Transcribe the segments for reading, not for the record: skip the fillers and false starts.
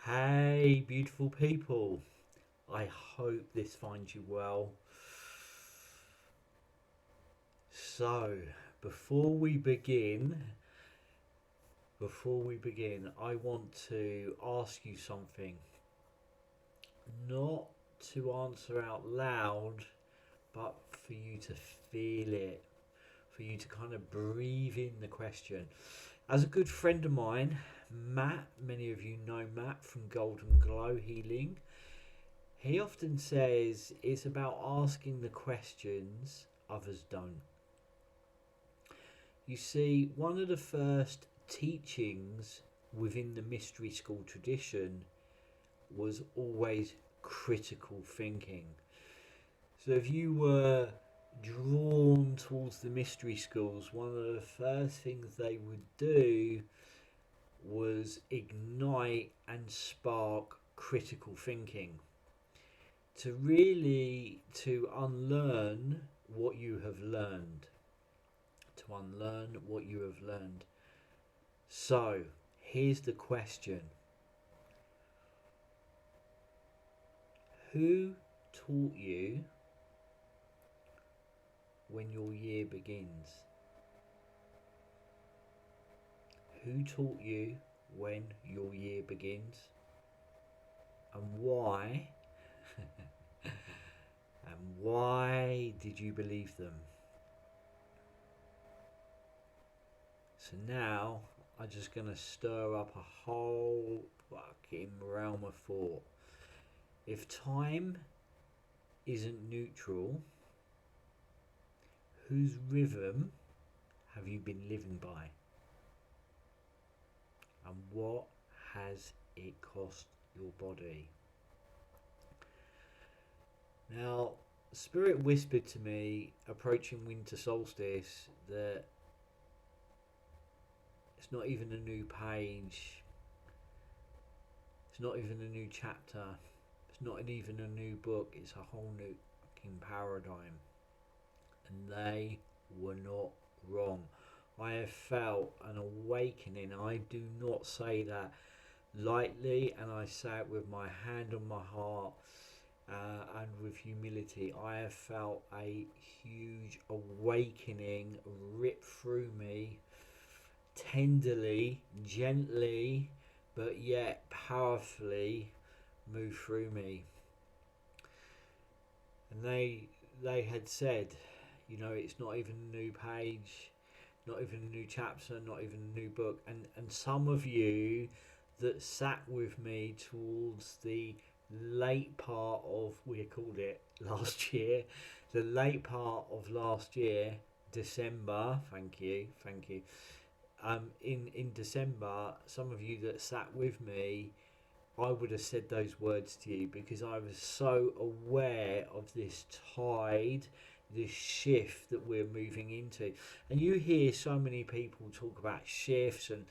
Hey, beautiful people. I hope this finds you well. So, before we begin, I want to ask you something. Not to answer out loud, but for you to feel it, for you to kind of breathe in the question. As a good friend of mine, Matt, many of you know Matt from Golden Glow Healing. He often says it's about asking the questions others don't. You see, one of the first teachings within the mystery school tradition was always critical thinking. So if you were drawn towards the mystery schools, one of the first things they would do was ignite and spark critical thinking to unlearn what you have learned, so here's the question: who taught you when your year begins? Who taught you when your year begins? And why? And why did you believe them? So now I'm just going to stir up a whole fucking realm of thought. If time isn't neutral, whose rhythm have you been living by? And what has it cost your body? Now, Spirit whispered to me, approaching winter solstice, that it's not even a new page, it's not even a new chapter, it's not even a new book, it's a whole new fucking paradigm. And they were not wrong. I have felt an awakening. I do not say that lightly, and I say it with my hand on my heart and with humility. I have felt a huge awakening rip through me, tenderly, gently, but yet powerfully move through me. And they had said, it's not even a new page, not even a new chapter, not even a new book. And some of you that sat with me towards the late part of, we called it last year, the late part of last year, December, thank you. In December, some of you that sat with me, I would have said those words to you because I was so aware of this tide, this shift that we're moving into. And you hear so many people talk about shifts and,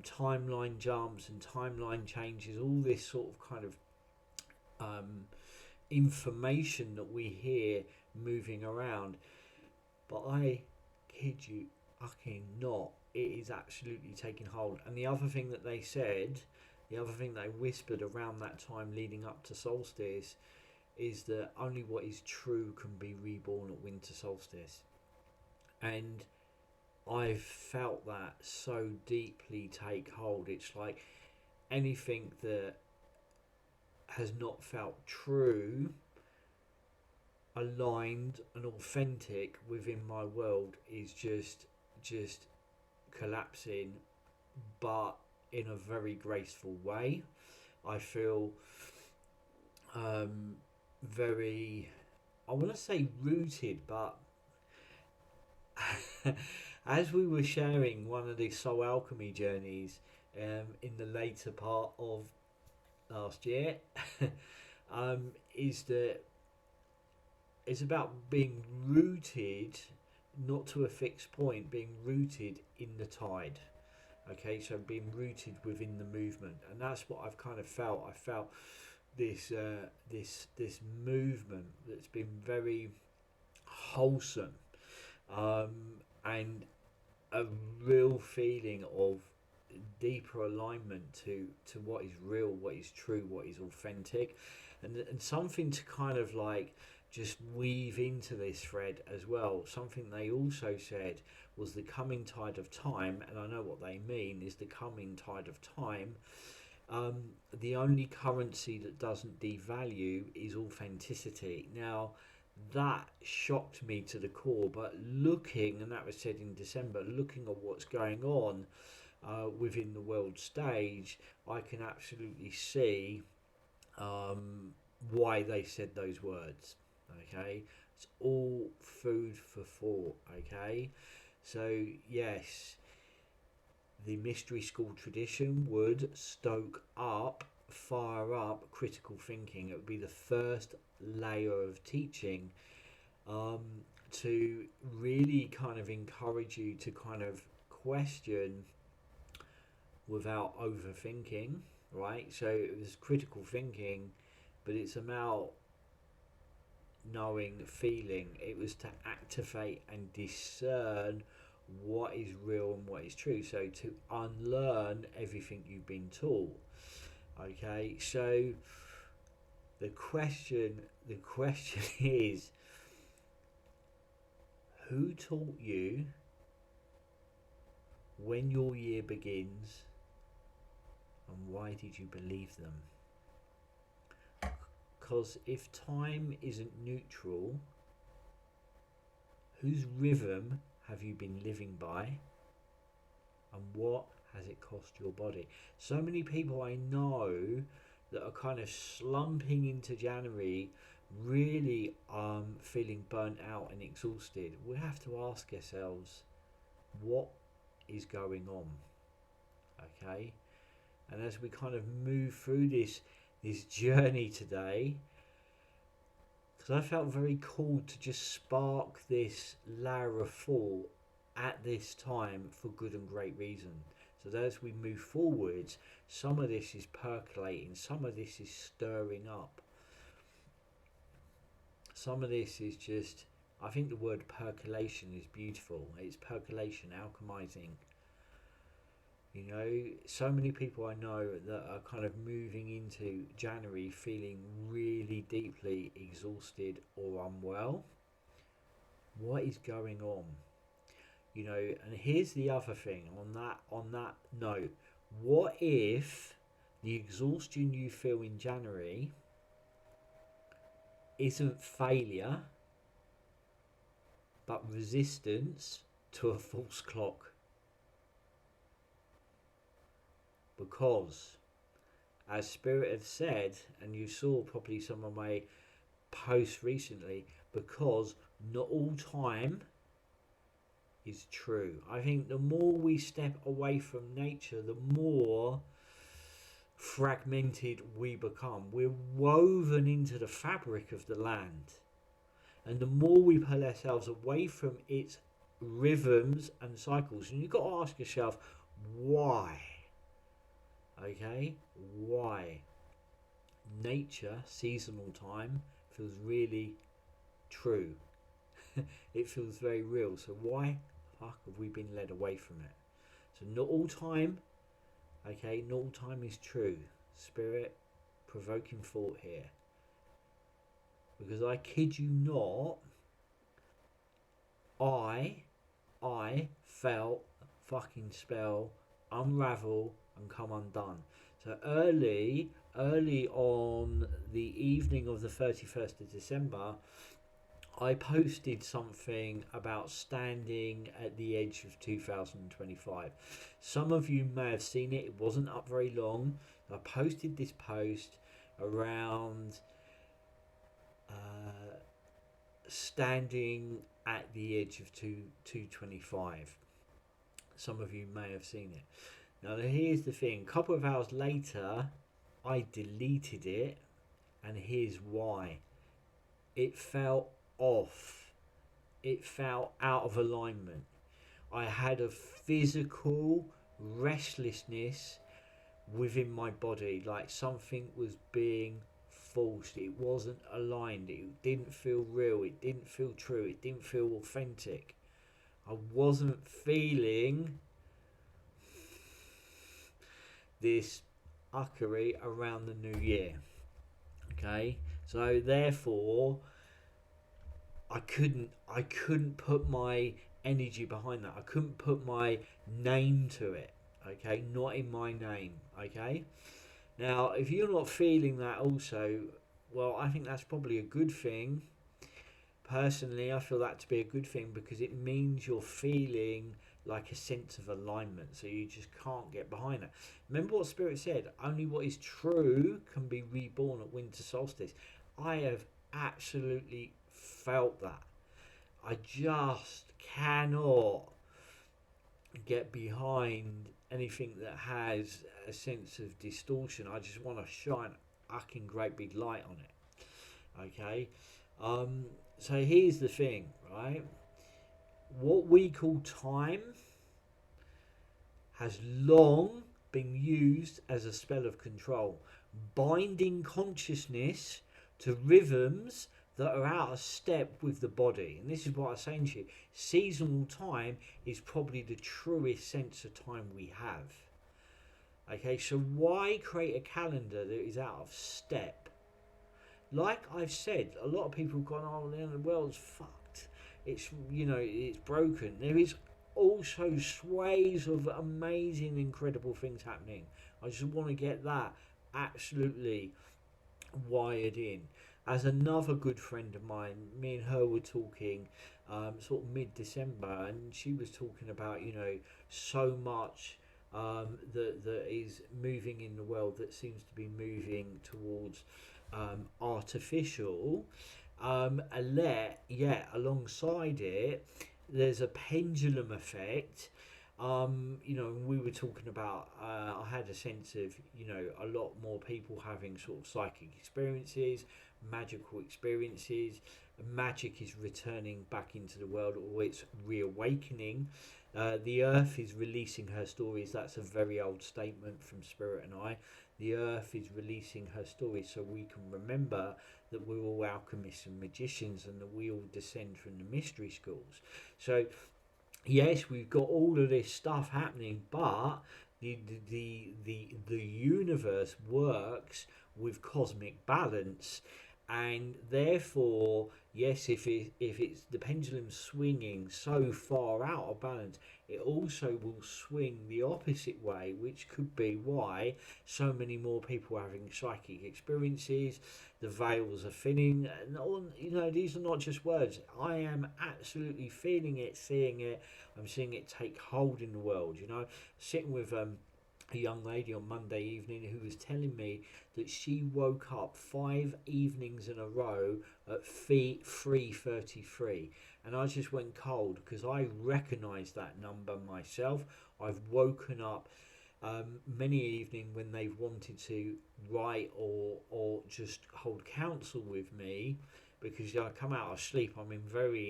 timeline jumps and timeline changes, all this sort of kind of information that we hear moving around. But I kid you fucking not, it is absolutely taking hold. And the other thing that they said, the other thing they whispered around that time leading up to solstice, is that only what is true can be reborn at winter solstice. And I've felt that so deeply take hold. It's like anything that has not felt true, aligned and authentic within my world is just collapsing, but in a very graceful way. I feel very, I want to say rooted, but as we were sharing one of the soul alchemy journeys in the later part of last year, is that it's about being rooted, not to a fixed point, being rooted in the tide. Okay, so being rooted within the movement, and that's what I've kind of felt. I felt this movement that's been very wholesome, and a real feeling of deeper alignment to what is real, what is true, what is authentic, and something to kind of like just weave into this thread as well. Something they also said was the coming tide of time, and I know what they mean is the coming tide of time. The only currency that doesn't devalue is authenticity. Now, that shocked me to the core, but looking, and that was said in December, looking at what's going on within the world stage, I can absolutely see why they said those words. Okay, it's all food for thought. Okay, so yes, the mystery school tradition would stoke up, fire up critical thinking. It would be the first layer of teaching um, to really kind of encourage you to kind of question without overthinking, right? So it was critical thinking, but it's about knowing, feeling. It was to activate and discern what is real and what is true. So to unlearn everything you've been taught. Okay, so the question is, who taught you when your year begins, and why did you believe them? Because if time isn't neutral, whose rhythm have you been living by, and what has it cost your body? So many people I know that are kind of slumping into January, really feeling burnt out and exhausted. We have to ask ourselves, what is going on? Okay, and as we kind of move through this journey today, because I felt very called to just spark this layer of thought at this time for good and great reason. So that as we move forwards, some of this is percolating, some of this is stirring up, some of this is just, I think the word percolation is beautiful. It's percolation, alchemizing. You know, so many people I know that are kind of moving into January feeling really deeply exhausted or unwell. What is going on? You know, and here's the other thing on that note. What if the exhaustion you feel in January isn't failure but resistance to a false clock? Because, as Spirit had said, and you saw probably some of my posts recently, because not all time is true. I think the more we step away from nature, the more fragmented we become. We're woven into the fabric of the land. And the more we pull ourselves away from its rhythms and cycles, and you've got to ask yourself, why? Okay, why? Nature, seasonal time, feels really true. It feels very real. So why the fuck have we been led away from it? So not all time, okay, not all time is true. Spirit, provoking thought here. Because I kid you not, I felt fucking spell unravel and come undone. So early on the evening of the 31st of December, I posted something about standing at the edge of 2025. Some of you may have seen it. It wasn't up very long. I posted this post around standing at the edge of 225. Some of you may have seen it. Now here's the thing. A couple of hours later, I deleted it, and here's why. It felt off. It felt out of alignment. I had a physical restlessness within my body, like something was being forced. It wasn't aligned. It didn't feel real. It didn't feel true. It didn't feel authentic. I wasn't feeling this uckery around the new year. Okay, so therefore I couldn't put my energy behind that. I couldn't put my name to it. Okay, not in my name. Okay, now if you're not feeling that also, well, I think that's probably a good thing. Personally, I feel that to be a good thing because it means you're feeling like a sense of alignment, so you just can't get behind it. Remember what Spirit said, only what is true can be reborn at winter solstice. I have absolutely felt that. I just cannot get behind anything that has a sense of distortion. I just want to shine a fucking great big light on it. Okay, um, so here's the thing, right? What we call time has long been used as a spell of control, binding consciousness to rhythms that are out of step with the body. And this is what I'm saying to you. Seasonal time is probably the truest sense of time we have. Okay, so why create a calendar that is out of step? Like I've said, a lot of people have gone, oh, the world's fucked. It's, it's broken. There is also sways of amazing, incredible things happening. I just want to get that absolutely wired in. As another good friend of mine, me and her were talking sort of mid-December, and she was talking about, so much that is moving in the world that seems to be moving towards artificial. Alongside it, there's a pendulum effect. We were talking about, I had a sense of, a lot more people having sort of psychic experiences, magical experiences. Magic is returning back into the world, or it's reawakening. The earth is releasing her stories. That's a very old statement from Spirit and I. The earth is releasing her stories so we can remember that we're all alchemists and magicians and that we all descend from the mystery schools. So yes, we've got all of this stuff happening, but the universe works with cosmic balance, and therefore, yes, if it's the pendulum swinging so far out of balance, it also will swing the opposite way, which could be why so many more people are having psychic experiences. The veils are thinning, and these are not just words. I am absolutely feeling it, seeing it. I'm seeing it take hold in the world. Sitting with a young lady on Monday evening who was telling me that she woke up 5 evenings in a row at 3:33, and I just went cold because I recognised that number myself. I've woken up many evening when they've wanted to write or just hold counsel with me, because I come out of sleep, I'm in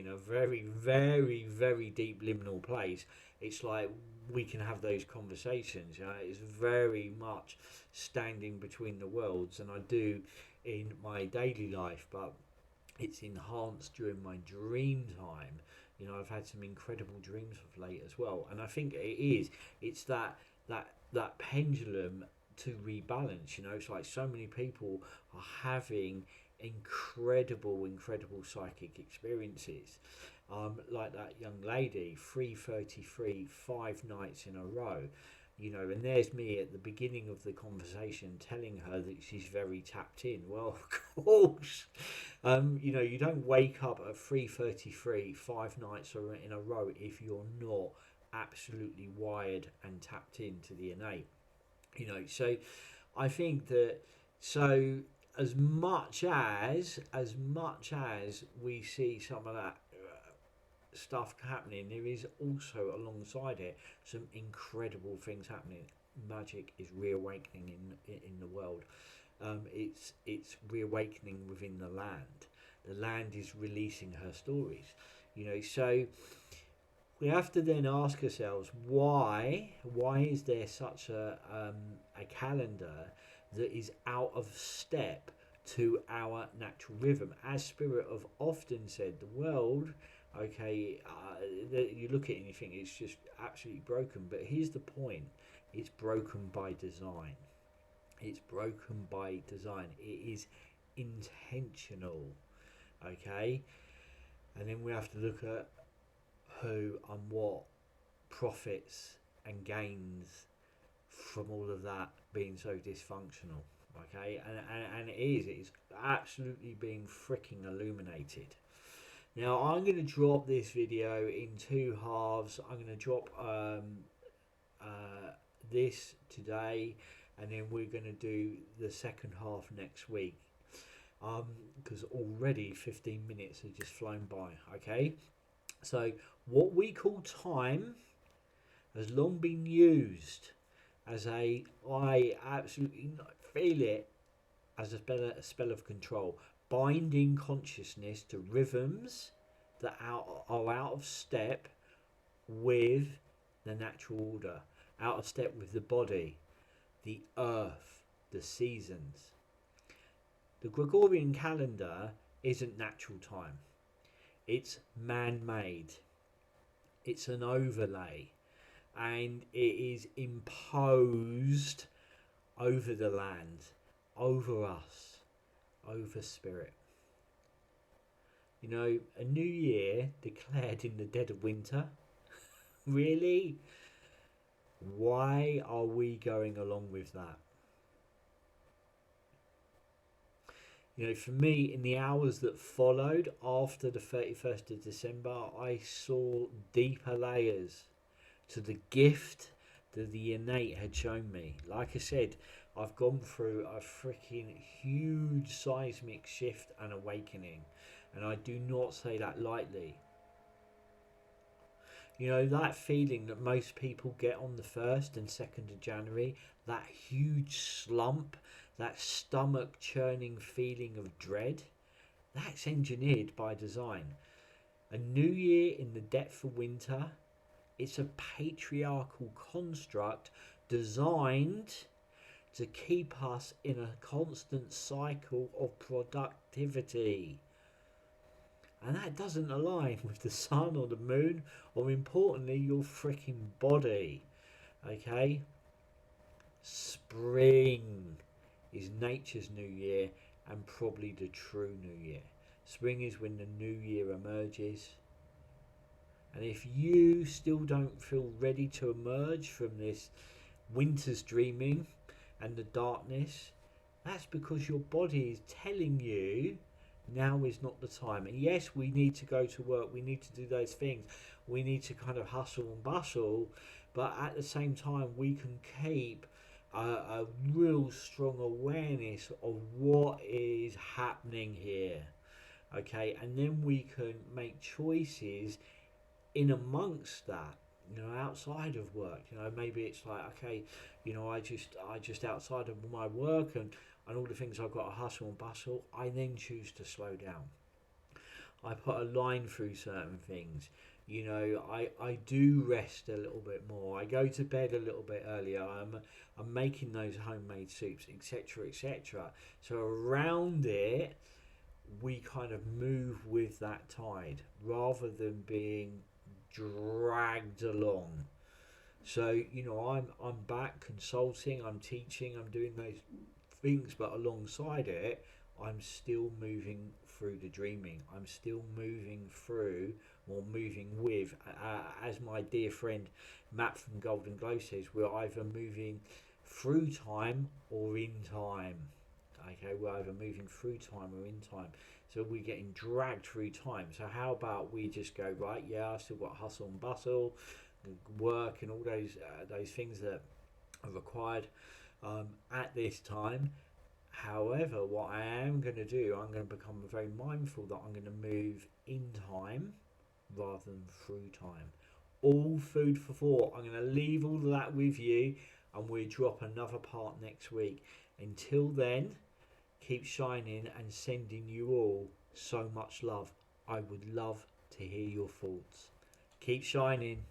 a very, very, very deep liminal place. It's like we can have those conversations. It's very much standing between the worlds, and I do in my daily life, but it's enhanced during my dream time. I've had some incredible dreams of late as well, and I think it's that pendulum to rebalance. It's like so many people are having incredible psychic experiences, like that young lady, 3:33, 5 nights in a row. And there's me at the beginning of the conversation telling her that she's very tapped in. Well, of course, you don't wake up at 3:33 5 nights in a row if you're not absolutely wired and tapped into the innate. So I think that, so as much as we see some of that stuff happening, there is also alongside it some incredible things happening. Magic is reawakening in the world. It's reawakening within the land. The land is releasing her stories. So we have to then ask ourselves, why is there such a calendar that is out of step to our natural rhythm? As Spirit have often said, the world, you look at it and you think it's just absolutely broken, but here's the point, It's broken by design. It's broken by design. It is intentional. Okay? And then we have to look at who and what profits and gains from all of that being so dysfunctional. Okay? And it's absolutely being freaking illuminated. Now I'm going to drop this video in two halves. I'm going to drop this today, and then we're going to do the second half next week, because already 15 minutes have just flown by. Okay, so what we call time has long been used as I absolutely feel it as a spell of control, binding consciousness to rhythms that are out of step with the natural order, out of step with the body, the earth, the seasons. The Gregorian calendar isn't natural time. It's man-made. It's an overlay, and it is imposed over the land, over us, over spirit. You know, a new year declared in the dead of winter? Really? Why are we going along with that? You know, for me, in the hours that followed after the 31st of December, I saw deeper layers to the gift that the innate had shown me. Like I said, I've gone through a freaking huge seismic shift and awakening, and I do not say that lightly. You know, that feeling that most people get on the 1st and 2nd of January, that huge slump, that stomach churning feeling of dread, that's engineered by design. A new year in the depth of winter, it's a patriarchal construct designed to keep us in a constant cycle of productivity. And that doesn't align with the sun or the moon, or importantly, your freaking body. Okay? Spring is nature's new year, and probably the true new year. Spring is when the new year emerges. And if you still don't feel ready to emerge from this winter's dreaming and the darkness, that's because your body is telling you now is not the time. And yes, we need to go to work, we need to do those things, we need to kind of hustle and bustle, but at the same time we can keep a real strong awareness of what is happening here. Okay, and then we can make choices in amongst that, you know, outside of work. You know, maybe it's like, okay, you know, I just outside of my work and all the things I've got to hustle and bustle, I then choose to slow down. I put a line through certain things. You know, I do rest a little bit more. I go to bed a little bit earlier. I'm making those homemade soups, etc., etc. So around it, we kind of move with that tide rather than being dragged along. So, you know, I'm back consulting, I'm teaching, I'm doing those things, but alongside it, I'm still moving through the dreaming. I'm still moving through, or moving with, as my dear friend Matt from Golden Glow says, we're either moving through time or in time. Okay, we're either moving through time or in time. So we're getting dragged through time. So how about we just go, right, yeah, I've still got hustle and bustle, work and all those things that are required at this time. However, what I am going to do, I'm going to become very mindful that I'm going to move in time rather than through time. All food for thought. I'm going to leave all of that with you, and we'll drop another part next week. Until then, keep shining and sending you all so much love. I would love to hear your thoughts. Keep shining.